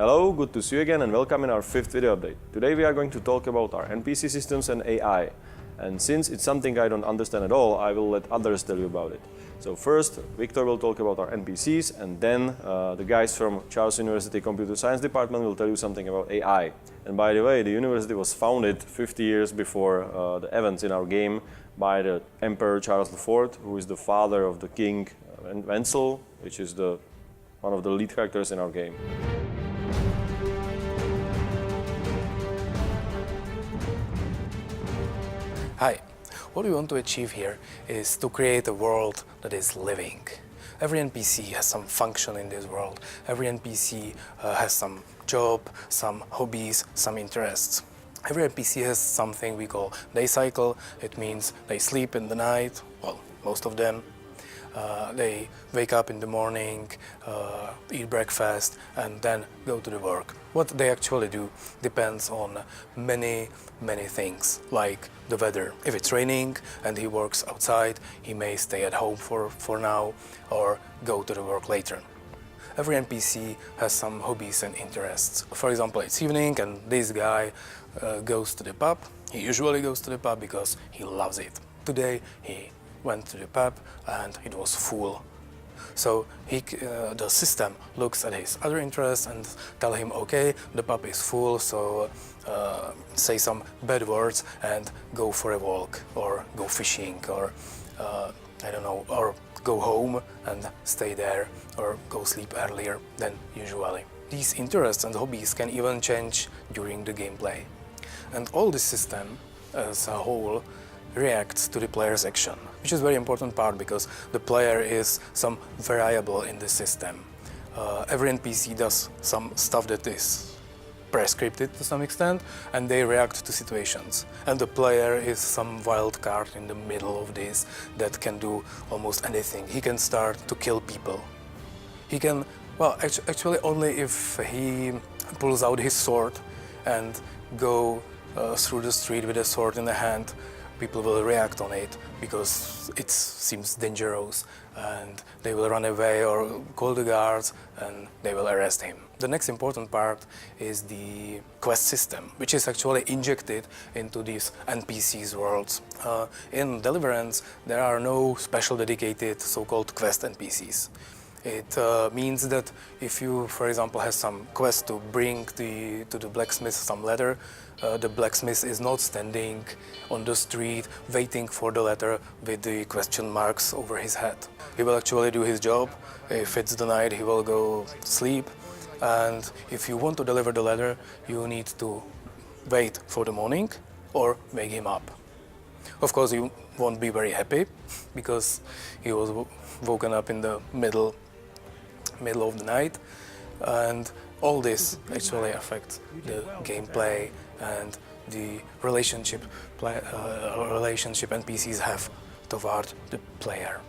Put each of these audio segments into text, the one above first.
Hello, good to see you again and welcome in our 5th video update. Today we are going to talk about our NPC systems and AI. And since it's something I don't understand at all, I will let others tell you about it. So first, Victor will talk about our NPCs, and then the guys from Charles University Computer Science Department will tell you something about AI. And by the way, the university was founded 50 years before the events in our game by the Emperor Charles IV, who is the father of the King Wenzel, which is one of the lead characters in our game. Hi. What we want to achieve here is to create a world that is living. Every NPC has some function in this world. Every NPC has some job, some hobbies, some interests. Every NPC has something we call day cycle. It means they sleep in the night, well, most of them. They wake up in the morning, eat breakfast, and then go to the work. What they actually do depends on many things, like the weather. If it's raining and he works outside, he may stay at home for now or go to the work later. Every NPC has some hobbies and interests. For example, it's evening and this guy goes to the pub. He usually goes to the pub because he loves it. Today he went to the pub and it was full. So the system looks at his other interests and tell him, okay, the pub is full, so say some bad words and go for a walk or go fishing or I don't know, or go home and stay there or go sleep earlier than usually. These interests and hobbies can even change during the gameplay. And all this system as a whole reacts to the player's action, which is a very important part because the player is some variable in the system. Every NPC does some stuff that is prescripted to some extent, and they react to situations. And the player is some wild card in the middle of this that can do almost anything. He can start to kill people. He can, well, actually only if he pulls out his sword and go through the street with a sword in the hand, people will react on it because it seems dangerous and they will run away or call the guards and they will arrest him. The next important part is the quest system, which is actually injected into these NPCs worlds. In Deliverance, there are no special dedicated so-called quest NPCs. It means that if you, for example, have some quest to bring to the blacksmith some leather, the blacksmith is not standing on the street waiting for the letter with the question marks over his head. He will actually do his job. If it's the night, he will go sleep. And if you want to deliver the letter, you need to wait for the morning or wake him up. Of course, you won't be very happy because he was woken up in the middle of the night, and all this actually affects the gameplay and the relationship NPCs have toward the player.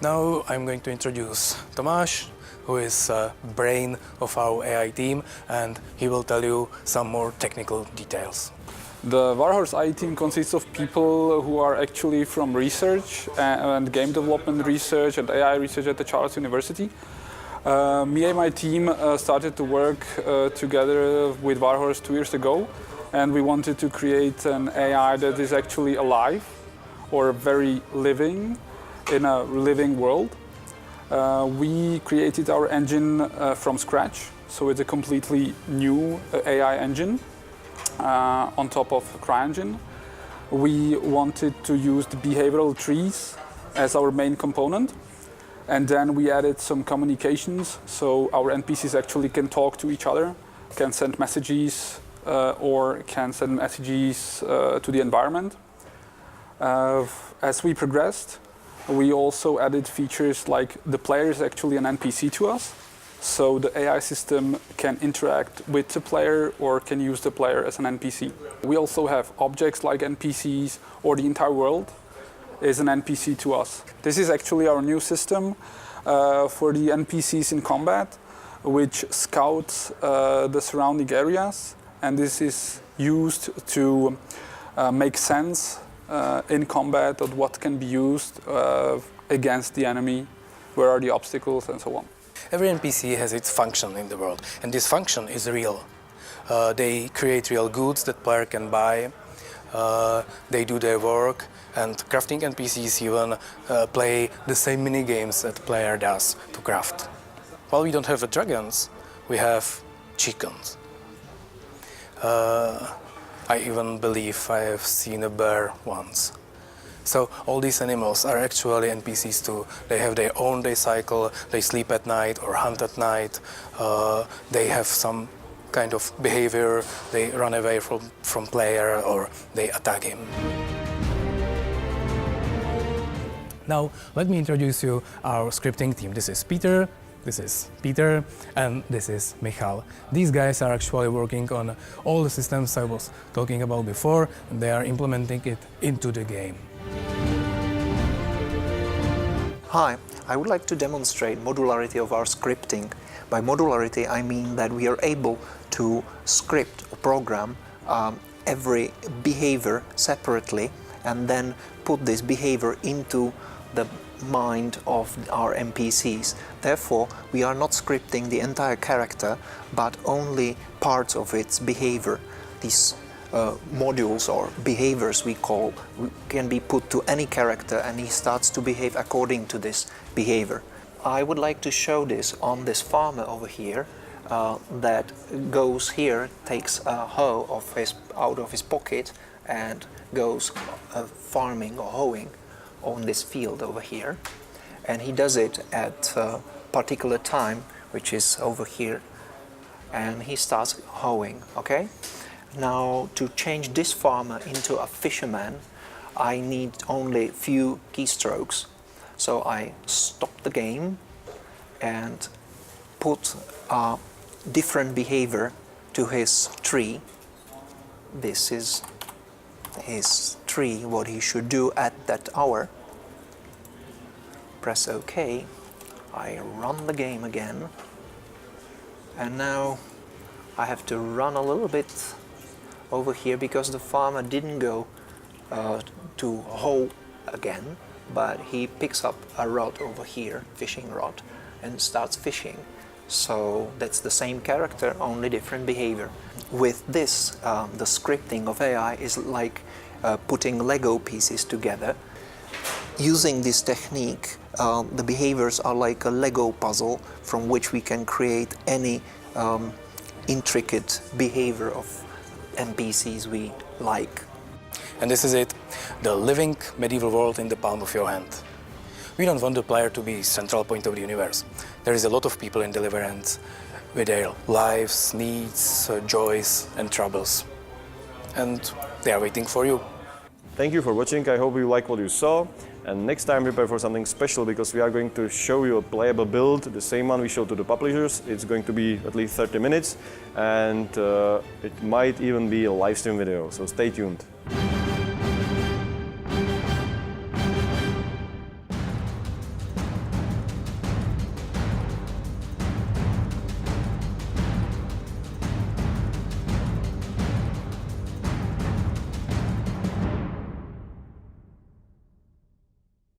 Now I'm going to introduce Tomáš, who is brain of our AI team, and he will tell you some more technical details. The Warhorse AI team consists of people who are actually from research and game development research and AI research at the Charles University. Me and my team started to work together with Warhorse 2 years ago, and we wanted to create an AI that is actually alive or very living in a living world. We created our engine from scratch, so it's a completely new AI engine on top of CryEngine. We wanted to use the behavioral trees as our main component. And then we added some communications, so our NPCs actually can talk to each other, can send messages or can send messages to the environment. As we progressed, we also added features like the player is actually an NPC to us, so the AI system can interact with the player or can use the player as an NPC. We also have objects like NPCs, or the entire world is an NPC to us. This is actually our new system for the NPCs in combat, which scouts the surrounding areas, and this is used to make sense in combat of what can be used against the enemy, where are the obstacles and so on. Every NPC has its function in the world, and this function is real. They create real goods that player can buy, they do their work, and crafting NPCs even play the same mini games that player does to craft. While we don't have dragons, we have chickens. I even believe I have seen a bear once. So all these animals are actually NPCs too. They have their own day cycle, they sleep at night or hunt at night, they have some kind of behavior, they run away from player or they attack him. Now let me introduce you our scripting team. This is Peter, and this is Michal. These guys are actually working on all the systems I was talking about before, and they are implementing it into the game. Hi, I would like to demonstrate modularity of our scripting. By modularity, I mean that we are able to script or program every behavior separately and then put this behavior into the mind of our NPCs. Therefore, we are not scripting the entire character, but only parts of its behavior. These modules or behaviors can be put to any character and he starts to behave according to this behavior. I would like to show this on this farmer over here that goes here, takes a hoe out of his pocket and goes farming or hoeing on this field over here, and he does it at a particular time, which is over here, and he starts hoeing. Okay, now to change this farmer into a fisherman, I need only few keystrokes. So I stop the game and put a different behavior to his tree. This is his tree, what he should do at that hour. Press OK. I run the game again. And now I have to run a little bit over here because the farmer didn't go to hoe again, but he picks up a rod over here, fishing rod, and starts fishing. So that's the same character, only different behavior. With this, the scripting of AI is like putting Lego pieces together. Using this technique, the behaviors are like a Lego puzzle from which we can create any intricate behavior of NPCs we like. And this is it, the living medieval world in the palm of your hand. We don't want the player to be central point of the universe. There is a lot of people in Deliverance with their lives, needs, joys and troubles. And they are waiting for you. Thank you for watching, I hope you like what you saw. And next time prepare for something special because we are going to show you a playable build, the same one we showed to the publishers. It's going to be at least 30 minutes and it might even be a live stream video, so stay tuned.